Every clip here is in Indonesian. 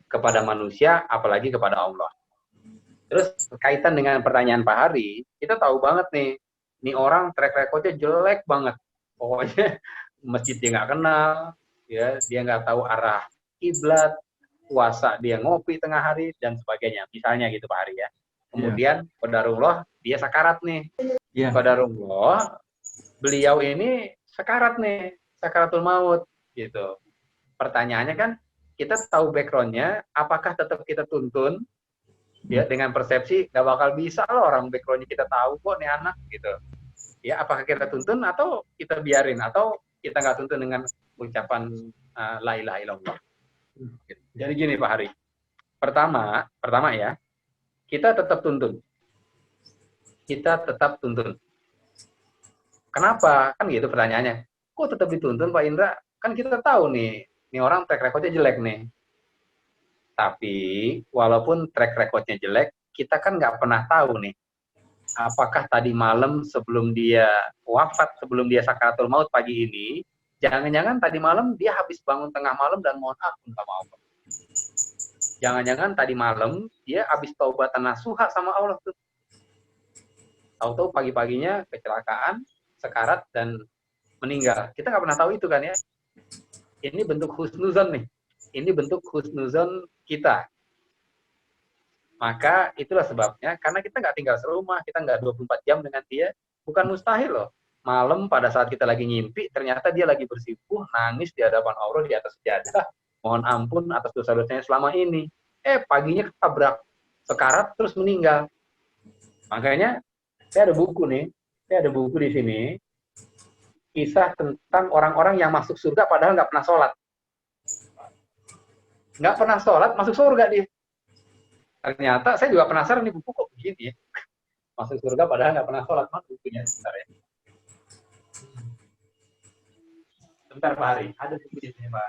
kepada manusia, apalagi kepada Allah. Terus kaitan dengan pertanyaan Pak Hari, kita tahu banget nih orang track recordnya jelek banget. Pokoknya masjid dia nggak kenal, ya dia nggak tahu arah kiblat, puasa dia ngopi tengah hari dan sebagainya. Misalnya gitu Pak Hari ya. Kemudian qadarullah dia sakarat nih. Qadarullah beliau ini sakarat nih, sakaratul maut gitu. Pertanyaannya kan kita tahu backgroundnya, apakah tetap kita tuntun ya dengan persepsi nggak bakal bisa loh orang backgroundnya kita tahu kok nih anak gitu ya, apakah kita tuntun atau kita biarin atau kita nggak tuntun dengan ucapan la ilaha illallah. Jadi gini Pak Hari, pertama ya kita tetap tuntun, kenapa kan gitu pertanyaannya, kok tetap dituntun Pak Indra, kan kita tahu nih orang track recordnya jelek nih. Tapi walaupun track recordnya jelek, kita kan nggak pernah tahu nih, apakah tadi malam sebelum dia wafat, sebelum dia sakaratul maut pagi ini, jangan-jangan tadi malam dia habis bangun tengah malam dan mohon ampun sama Allah. Jangan-jangan tadi malam dia habis taubatan nasuha sama Allah tuh. Tahu-tahu pagi-paginya kecelakaan, sekarat, dan meninggal. Kita nggak pernah tahu itu kan ya. Ini bentuk husnuzon nih. Ini bentuk husnuzon kita. Maka itulah sebabnya, karena kita nggak tinggal serumah, kita nggak 24 jam dengan dia, bukan mustahil loh. Malam pada saat kita lagi ngimpi, ternyata dia lagi bersimpuh, nangis di hadapan Allah di atas sejadah, mohon ampun atas dosa-dosanya selama ini. Paginya ketabrak, sekarat, terus meninggal. Makanya, saya ada buku di sini, kisah tentang orang-orang yang masuk surga padahal nggak pernah sholat. Nggak pernah sholat, masuk surga dia. Ternyata saya juga penasaran nih buku kok begini ya. Masuk surga padahal nggak pernah sholat, mana bukunya sebentar ya. Sebentar Pak Hari, ada buku di sini Pak.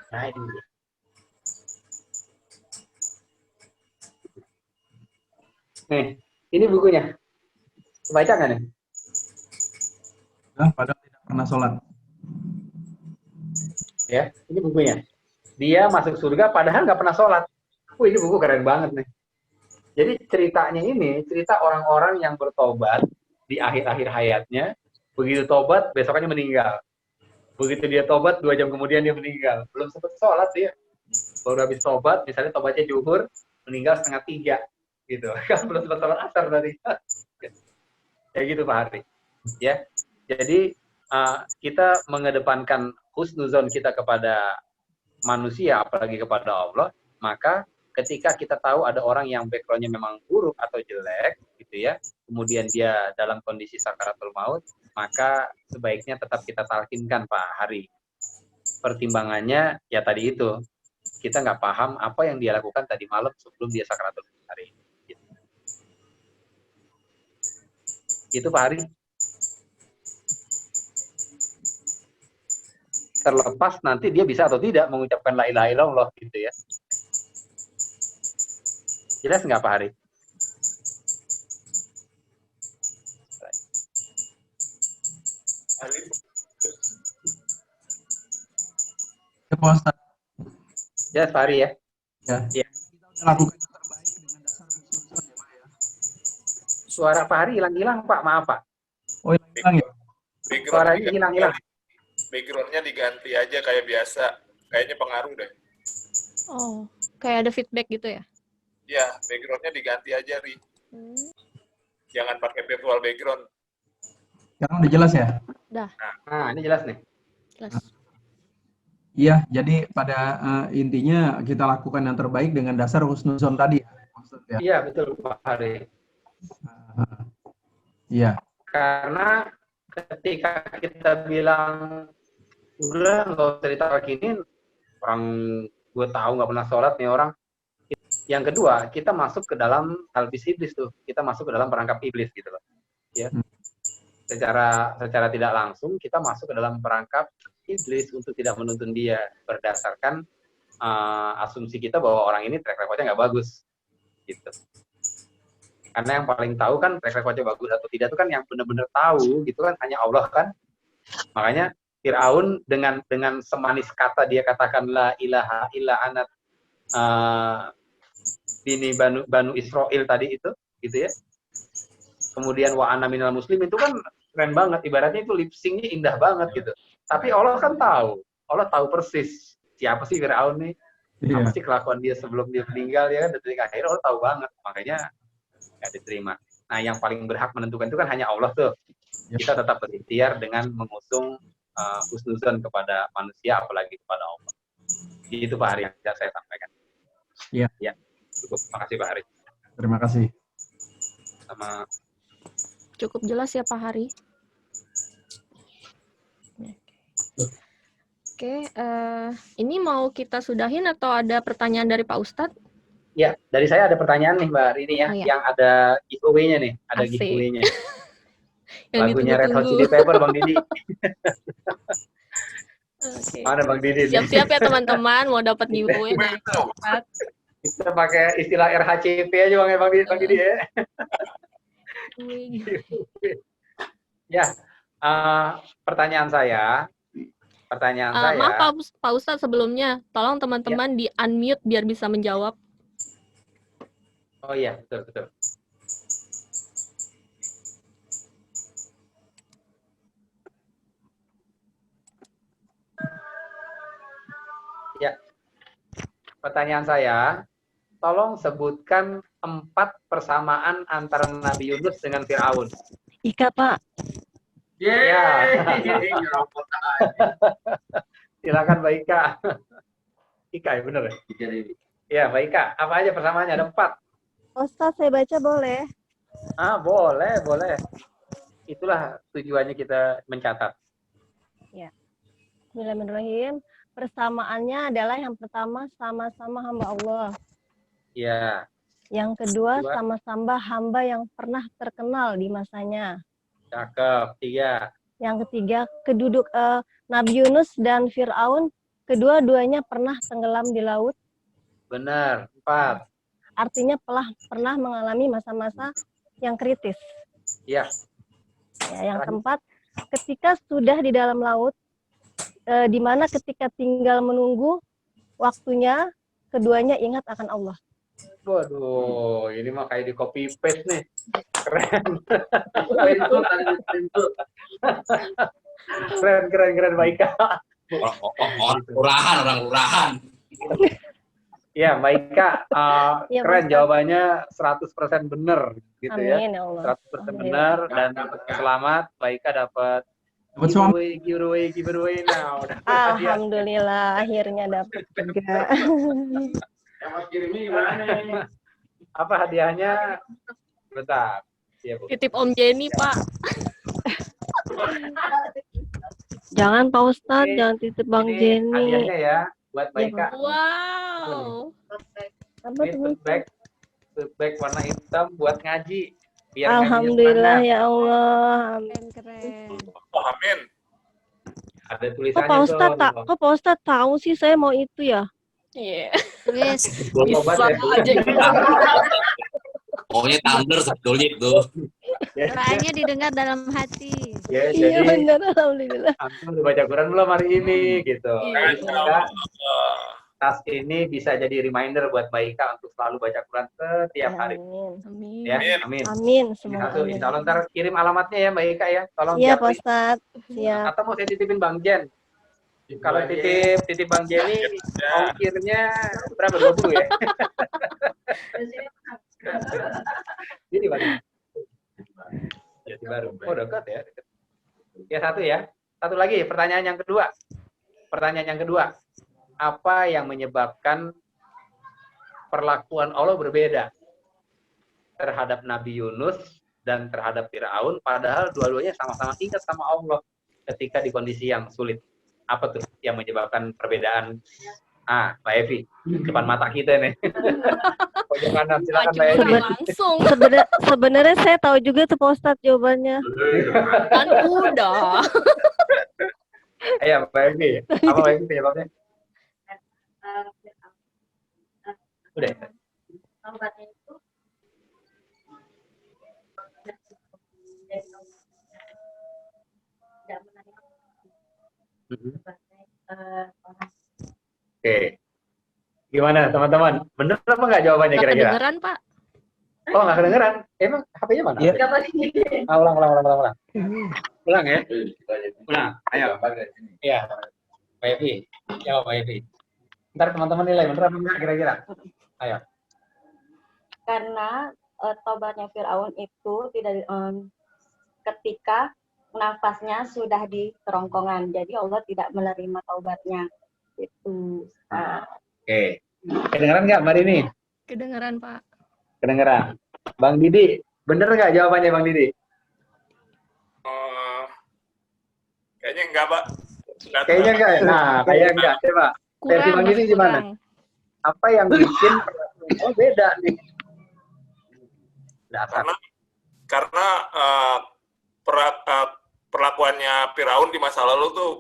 Nah ini. Nih, ini bukunya. Baca nggak nih? Padahal tidak pernah sholat. Ya, ini bukunya. Dia masuk surga padahal nggak pernah sholat. Ini buku keren banget nih. Jadi ceritanya ini cerita orang-orang yang bertobat di akhir-akhir hayatnya. Begitu tobat, besokannya meninggal. Begitu dia tobat, 2 jam kemudian dia meninggal. Belum sempat sholat dia. Baru habis tobat, misalnya tobatnya zuhur, meninggal 2:30 gitu. Kan belum sempat sholat asar tadi. Kayak gitu Pak Hari. Ya, jadi kita mengedepankan husnuzon kita kepada manusia, apalagi kepada Allah, maka ketika kita tahu ada orang yang backgroundnya memang buruk atau jelek, gitu ya, kemudian dia dalam kondisi sakaratul maut, maka sebaiknya tetap kita talkinkan Pak Hari. Pertimbangannya ya tadi itu, kita nggak paham apa yang dia lakukan tadi malam sebelum dia sakaratul maut hari. Gitu. Itu Pak Hari. Terlepas nanti dia bisa atau tidak mengucapkan la ilaha illallah gitu ya. Jelas nggak Pak Hari? Ya Pak Ustadz. Jelas Pak Hari ya? Ya. Kita lakukan yang terbaik dengan dasar husnuzon ya Pak ya. Suara Pak Hari hilang-hilang Pak, maaf Pak. Oh hilang ya? Suaranya hilang-hilang. Backgroundnya diganti aja kayak biasa. Kayaknya pengaruh deh. Oh, kayak ada feedback gitu ya? Iya, backgroundnya diganti aja, Ri. Jangan pakai virtual background. Sekarang udah jelas ya? Dah. Nah, ini jelas nih. Jelas. Iya, jadi pada intinya kita lakukan yang terbaik dengan dasar husnuzon tadi. Ya? Iya, betul Pak Hari. Iya. Karena ketika kita bilang udah nggak cerita kayak gini, orang gue tahu nggak pernah sholat nih orang. Yang kedua, kita masuk ke dalam talbis iblis tuh, kita masuk ke dalam perangkap iblis gitu loh. Ya, secara tidak langsung kita masuk ke dalam perangkap iblis untuk tidak menuntun dia berdasarkan asumsi kita bahwa orang ini track recordnya nggak bagus, gitu. Karena yang paling tahu kan track recordnya bagus atau tidak itu kan yang benar-benar tahu gitu kan hanya Allah kan. Makanya Fir'aun dengan semanis kata dia katakan la ilaha illa ana ini Banu Israel tadi itu gitu ya. Kemudian wa ana minal muslim itu kan keren banget, ibaratnya itu lip sync-nya indah banget gitu. Tapi Allah kan tahu, Allah tahu persis siapa sih Fir'aun nih, apa sih kelakuan dia sebelum dia meninggal ya kan, detik akhir Allah tahu banget, makanya nggak diterima. Nah yang paling berhak menentukan itu kan hanya Allah tuh. Kita tetap berikhtiar dengan mengusung husnuzon kepada manusia, apalagi kepada Allah. Itu Pak Hari yang bisa saya sampaikan. Iya. Ya, cukup. Makasih Pak Hari. Terima kasih. Sama. Cukup jelas ya Pak Hari. Oke, ini mau kita sudahin atau ada pertanyaan dari Pak Ustadz? Ya, dari saya ada pertanyaan nih Mbak Rini ya, yang ada giveaway-nya nih, ada giveaway-nya. Lagunya Red Hot Chili Pepper Bang Didi. Okay. Mana Bang Didi? Siap-siap ya teman-teman, mau dapat giveaway dari Pak Ustadz. Kita pakai istilah RHCP aja Bang Didi ya. Ya, pertanyaan saya. Maaf Pak Ustadz sebelumnya, tolong teman-teman di unmute biar bisa menjawab. Oh iya, betul. Ya, pertanyaan saya, tolong sebutkan 4 persamaan antara Nabi Yunus dengan Fir'aun. Ika, Pak. Ya. Silakan Mbak Ika. Ika ya bener ya? Ya Mbak Ika, apa aja persamaannya? Ada 4. Ustaz, saya baca boleh? Boleh. Itulah tujuannya kita mencatat. Ya. Bismillahirrahmanirrahim. Persamaannya adalah yang pertama sama-sama hamba Allah. Ya. Yang kedua sama-sama hamba yang pernah terkenal di masanya. Cakep. 3. Yang ketiga Nabi Yunus dan Fir'aun kedua-duanya pernah tenggelam di laut. Benar. 4. Artinya pernah mengalami masa-masa yang kritis. Ya. Yang keempat, ketika sudah di dalam laut, di mana ketika tinggal menunggu waktunya, keduanya ingat akan Allah. Waduh, ini mah kayak di copy paste nih. Keren. Keren Mbak Ika. Orang lurahan. Ya, Mbak Ika, Ya, keren Ustaz. jawabannya 100% benar gitu. Amin, ya Allah. 100% benar dan selamat Mbak Ika dapat giveaway now. Alhamdulillah akhirnya dapat juga. Mas kirimnya gimana nih? Apa hadiahnya? Bentar. Iya, Bu. Titip Om Jenny, Pak. Jangan Pak Ustadz, jangan titip Bang Ini Jenny. hadiahnya ya buat Mbak Ika. Wow. Apa Ini tuh? tote bag warna hitam buat ngaji. Biar Alhamdulillah ngajinya ya Allah. Keren. Oh, amin. semangat. Ada Kok tulisannya Pak Ustadz kok Pak Ustadz tahu sih saya mau itu ya? Iya. Wes, Obat Bisa ya. aja gitu. Pokoknya Thunder sebetulnya itu. doanya didengar dalam hati. Ya, Iya jadi benar, alhamdulillah. antum udah baca Quran belum hari ini gitu. Iya. Semoga tas ini bisa jadi reminder buat Mbak Ika untuk selalu baca Quran setiap hari. Amin. Amin. Ya, amin. Amin, Ini semoga satu, amin. insya Allah ntar kirim alamatnya ya Mbak Ika ya. Tolong Iya Pak japri. Ustadz, siap. Atau mau saya titipin Bang Jen. Kalau titip Bang Jenny, ongkirnya berapa? 20 ya? Jadi Bang. Jadi baru. Oh dekat ya. Ya satu ya. Satu lagi pertanyaan yang kedua. Pertanyaan yang kedua. Apa yang menyebabkan perlakuan Allah berbeda terhadap Nabi Yunus dan terhadap Fir'aun, padahal dua-duanya sama-sama ingat sama Allah ketika di kondisi yang sulit? Apa tuh yang menyebabkan perbedaan? Mbak Evi, depan mata kita nih. Pojok kanan, silakan Mbak Evi. Langsung. Sebenarnya saya tahu juga tuh Pak Ustadz jawabannya. Kan udah. Ayo Mbak Evi, apa Mbak Evi penyebabnya? Udah. Oke. Gimana teman-teman? Bener apa nggak jawabannya Nggak kira-kira? kedengeran, Pak. Oh, nggak kedengeran? Emang HP-nya mana? Iya. Ulang. Ulang ya? Ulang. Ayo. Iya. Pak Evi. Jawab Pak Evi. Ntar teman-teman nilai bener apa enggak kira-kira? Ayo. Karena tobatnya Firaun itu tidak ketika nafasnya sudah di kerongkongan, jadi Allah tidak menerima taubatnya. Itu. Oke. Kedengeran nggak Mbak Rini? Kedengeran, Pak. Kedengeran. Bang Didi, bener nggak jawabannya Bang Didi? Kayaknya enggak, Pak. Kayaknya enggak ya? Nah, kayaknya enggak. Coba. Versi Bang Didi gimana? Apa yang bikin oh beda nih? Dasar. Karena perlakuannya Firaun di masa lalu tuh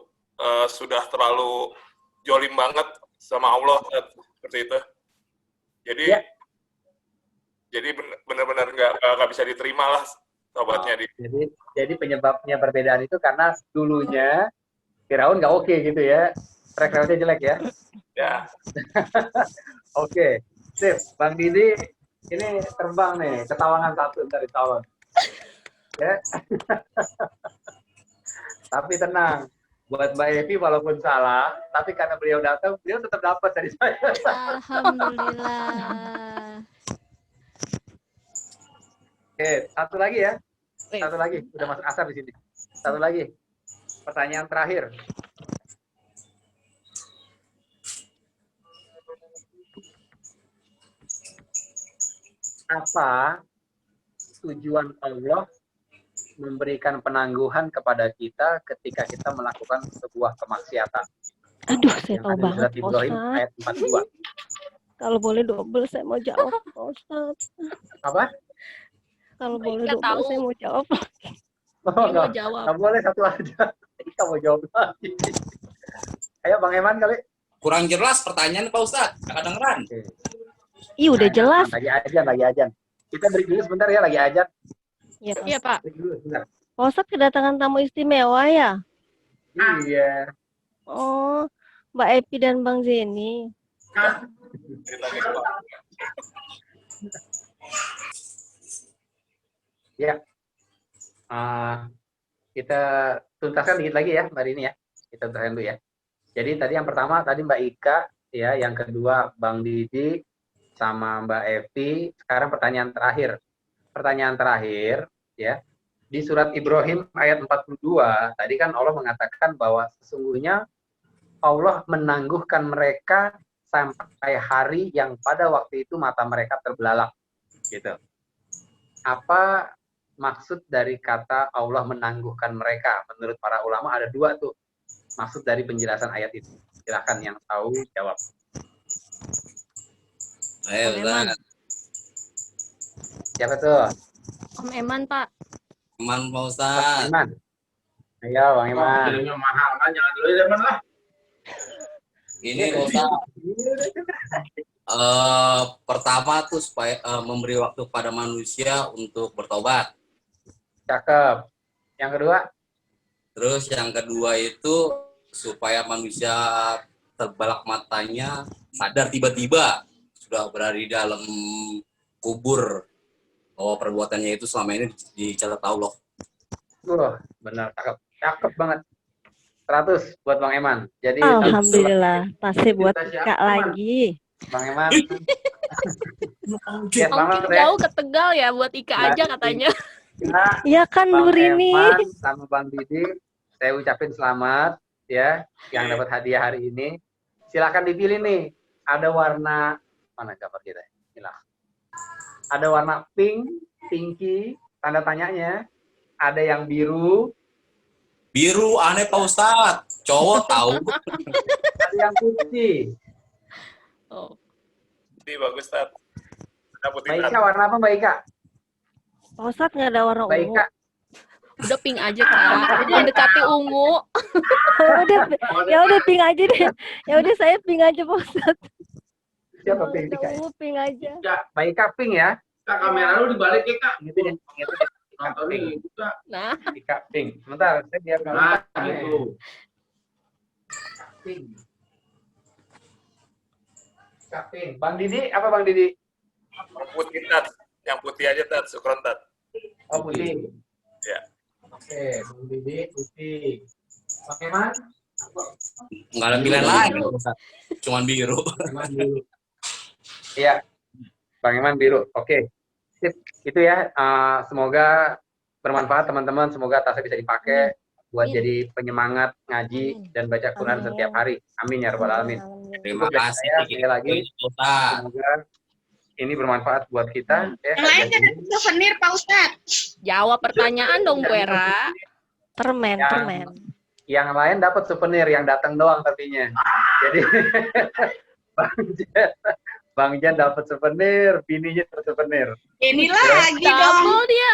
sudah terlalu jolim banget sama Allah seperti itu. Jadi Ya. Jadi benar-benar nggak bisa diterima lah taubatnya. Jadi penyebabnya perbedaan itu karena dulunya Firaun nggak oke gitu ya, track recordnya jelek ya. Ya. Oke, sip. Bang Didi ini terbang nih, ketawangan satu dari tahun. Ya. Tapi tenang, buat Mbak Evi walaupun salah, tapi karena beliau datang, beliau tetap dapat dari saya. Alhamdulillah. Oke, satu lagi ya. Satu lagi, udah masuk asar di sini. Satu lagi. Pertanyaan terakhir. Apa tujuan Allah memberikan penangguhan kepada kita ketika kita melakukan sebuah kemaksiatan? Aduh, saya tahu Yang ada di banget, surat Ibrahim Ustaz. ayat 42. Kalau boleh double, saya mau jawab, Pak Ustaz. Apa? Kalau boleh Nggak double, tahu. saya mau jawab. Oh, Dia mau enggak. jawab. Nggak boleh satu aja. Kamu jawab lagi. Ayo Bang Eman kali. Kurang jelas pertanyaan Pak Ustadz. Nggak kedengeran. Ih, udah jelas. Lagi ajan. Kita break dulu sebentar ya, lagi ajan. Ya, Pak. Iya, Pak. Break dulu sebentar. Pak Ustaz kedatangan tamu istimewa ya? Iya. Oh, Mbak Epi dan Bang Zeni. Ceritanya, Pak. Ya. Kita tuntaskan dikit lagi ya, Mbak Rini ya. Kita tuntaskan dulu ya. Jadi tadi yang pertama tadi Mbak Ika ya, yang kedua Bang Didi sama Mbak Evi. Sekarang pertanyaan terakhir. Pertanyaan terakhir ya. Di surat Ibrahim ayat 42, tadi kan Allah mengatakan bahwa sesungguhnya Allah menangguhkan mereka sampai hari yang pada waktu itu mata mereka terbelalak. Gitu. Apa maksud dari kata Allah menangguhkan mereka? Menurut para ulama ada dua tuh maksud dari penjelasan ayat itu. Silakan yang tahu jawab. Ayo, Ustaz. Siapa tuh? Om Eman, Pak. Teman Pak Bang Ustadz. Iman. Ayo Bang Iman. mahal kan, jangan dulu ya, lah. Ini Pak Ustadz. Pertama tuh supaya memberi waktu pada manusia untuk bertobat. Cakep. Yang kedua? Terus yang kedua itu supaya manusia terbelalak matanya, sadar tiba-tiba sudah berada di dalam kubur bahwa perbuatannya itu selama ini dicatat Allah. Benar, cakep. Cakep banget. 100 buat Bang Eman. Jadi Alhamdulillah, pasti buat Kita Kak siapa, Man? lagi. Bang Eman. Ya, Mungkin Bang, jauh ke Tegal ya, buat Ika Mbak aja katanya. Iya kan, Bang Bu Rini. Eman sama Bang Didi, saya ucapin selamat ya yang dapat hadiah hari ini. Silakan dipilih nih. Ada warna mana gambar kita? Inilah. Ada warna pink, pinky, tanda tanyanya. Ada yang biru, Biru aneh Pak Ustadz. Cowok tahu. ada yang putih. Oh. Putih bagus, Tat. Ada putih Mbak Ika terang. warna apa Mbak Ika? Pak Ustaz nggak ada warna Mbak ungu. Ika. Udah pink aja, Kak. Mendekati ungu. Ya udah pink aja deh. Ya udah saya pink aja, Pak Ustaz. Siapa Kalau pink ada Ika? ungu pink aja. Mbak Ika pink ya. Kak, kamera lu dibalik ya, Kak. Gitu ya. Gitu ya. Ika pink. Nah, Ika pink. Sebentar, saya biar Nah, gitu. Pink. Kak Pink. Bang Didi, apa Bang Didi? Putih, Tat. Yang putih aja, Tat. Syukron, Tat. Oh, putih. Ya. Oke, Bang Didi, putih. Bang Eman? Nggak ada pilihan lain. Cuman biru. Eman biru. Iya, Bang Eman biru. Oke, sip. Itu ya. Semoga bermanfaat teman-teman. Semoga tasnya bisa dipakai buat jadi penyemangat ngaji dan baca Quran setiap hari. Amin ya rabbal alamin. Terima kasih. Sekali lagi. Semoga ini bermanfaat buat kita. Yang lain kan ada souvenir, Pak Ustadz. Jawab pertanyaan dong, Bu Era. Permen, permen. Yang lain dapat souvenir, yang datang doang tapinya. Jadi Bang Jan dapat souvenir, bininya dapat souvenir. Ini lagi dong. Double dia.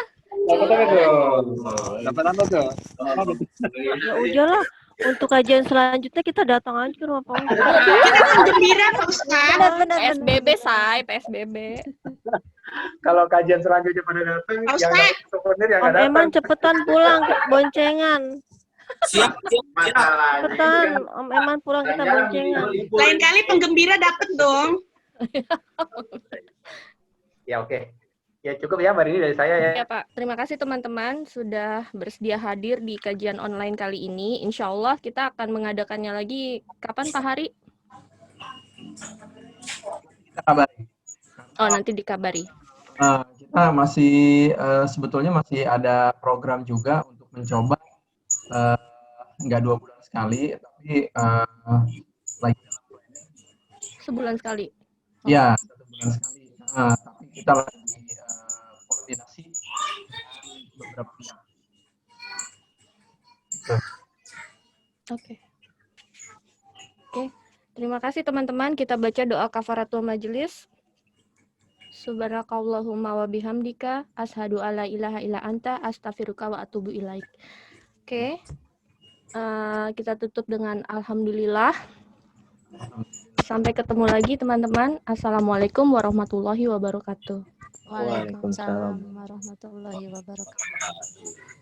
Dapat apa tuh? Dapat apa tuh? Ya udahlah, untuk kajian selanjutnya kita datang aja ke rumah Pak Ustadz. Kita kan gembira, Pak Ustadz. Benar. PSBB, Say. PSBB. Kalau kajian selanjutnya pada datang, Pak yang Ustadz. dapat souvenir yang Om nggak Eman datang. cepetan pulang, boncengan. Siap. Cepetan, Om Eman pulang kita boncengan. Lain kali penggembira dapet dong. Ya oke. Ya cukup ya hari ini dari saya ya. Ya Pak, terima kasih teman-teman sudah bersedia hadir di kajian online kali ini. Insya Allah kita akan mengadakannya lagi kapan Pak Hari? Kabari. Oh nanti dikabari. Kita masih sebetulnya masih ada program juga untuk mencoba nggak 2 bulan sekali, tapi lagi Sebulan sekali. ya 1 bulan sekali. Tapi kita lagi koordinasi dengan beberapa pihak. Oke. Terima kasih teman-teman. Kita baca doa kafaratul majelis. Subhanakallahumma wa bihamdika asyhadu alla ilaha illa anta astaghfiruka wa atubu ilaik. Oke. Kita tutup dengan alhamdulillah. Sampai ketemu lagi teman-teman. Assalamualaikum warahmatullahi wabarakatuh. Waalaikumsalam warahmatullahi wabarakatuh.